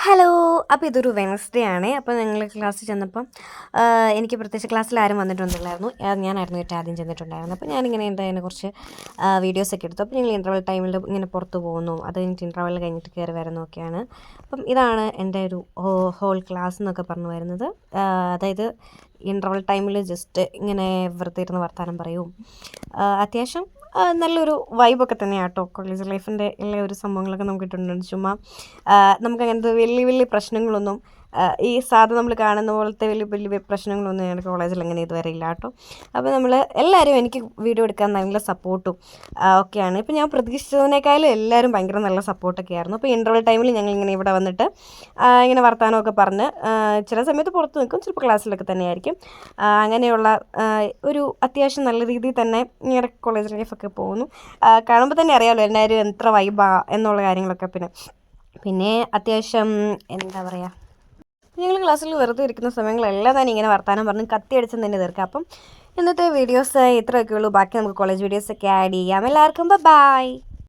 Hello. അപ്പോൾ ഇതൊരു Wednesday ആണ്. അപ്പോൾ ഞങ്ങൾ ക്ലാസ്സിൽ ചെന്നപ്പം എനിക്ക് പ്രത്യേകിച്ച് ക്ലാസ്സിൽ ആരും വന്നിട്ടൊന്നുമില്ലായിരുന്നു. ഞാനായിരുന്നു ഏറ്റവും ആദ്യം ചെന്നിട്ടുണ്ടായിരുന്നത്. അപ്പോൾ ഞാനിങ്ങനെ അതിനെ കുറച്ച് വീഡിയോസൊക്കെ എടുത്തു. അപ്പോൾ ഞങ്ങൾ ഇൻ്റർവൽ ടൈമിൽ ഇങ്ങനെ പുറത്ത് പോകുന്നു, അത് കഴിഞ്ഞിട്ട് ഇൻ്റർവൽ കഴിഞ്ഞിട്ട് കയറി വരുന്നതൊക്കെയാണ്. അപ്പം ഇതാണ് എൻ്റെ ഒരു ഹോൾ ക്ലാസ് എന്നൊക്കെ പറഞ്ഞു വരുന്നത്. അതായത് ഇൻ്റർവൽ ടൈമിൽ ജസ്റ്റ് ഇങ്ങനെ വെറുതെ ഇരുന്ന് വർത്താനം പറയും. അത്യാവശ്യം നല്ലൊരു വൈബൊക്കെ തന്നെയാണ് കേട്ടോ. കോളേജ് ലൈഫിൻ്റെ എല്ലാ ഒരു സംഭവങ്ങളൊക്കെ നമുക്ക് കിട്ടുന്നുണ്ട്. ചുമ്മാ നമുക്കങ്ങനത്തെ വലിയ വലിയ പ്രശ്നങ്ങളൊന്നും ഈ സാധാ നമ്മൾ കാണുന്ന പോലത്തെ വലിയ വലിയ പ്രശ്നങ്ങളൊന്നും ഞങ്ങളുടെ കോളേജിൽ അങ്ങനെ ഇതുവരെ ഇല്ല കേട്ടോ. അപ്പോൾ നമ്മൾ എല്ലാവരും എനിക്ക് വീഡിയോ എടുക്കാൻ നല്ല സപ്പോർട്ടും ഒക്കെയാണ്. ഇപ്പോൾ ഞാൻ പ്രതീക്ഷിച്ചതിനേക്കാളും എല്ലാവരും ഭയങ്കര നല്ല സപ്പോർട്ടൊക്കെ ആയിരുന്നു. അപ്പോൾ ഇൻ്റർവൽ ടൈമിൽ ഞങ്ങളിങ്ങനെ ഇവിടെ വന്നിട്ട് ഇങ്ങനെ വർത്തമാനമൊക്കെ പറഞ്ഞ് ചില സമയത്ത് പുറത്ത് നിൽക്കും, ചിലപ്പോൾ ക്ലാസ്സിലൊക്കെ തന്നെയായിരിക്കും. അങ്ങനെയുള്ള ഒരു അത്യാവശ്യം നല്ല രീതിയിൽ തന്നെ ഞങ്ങളുടെ കോളേജ് ലൈഫൊക്കെ പോകുന്നു. കാണുമ്പോൾ തന്നെ അറിയാമല്ലോ എല്ലാവരും എത്ര വൈബാ എന്നുള്ള കാര്യങ്ങളൊക്കെ. പിന്നെ അത്യാവശ്യം എന്താ പറയുക, ഞങ്ങൾ ക്ലാസ്സിൽ വെറുതെ ഇരിക്കുന്ന സമയങ്ങളെല്ലാം തന്നെ ഇങ്ങനെ വർത്താനം പറഞ്ഞ് കത്തിയടിച്ചും തന്നെ തീർക്കാം. അപ്പം ഇന്നത്തെ വീഡിയോസ് ഇത്രയൊക്കെ ഉള്ളൂ. ബാക്കി നമുക്ക് കോളേജ് വീഡിയോസൊക്കെ ആഡ് ചെയ്യാം. എല്ലാവർക്കും ബൈ.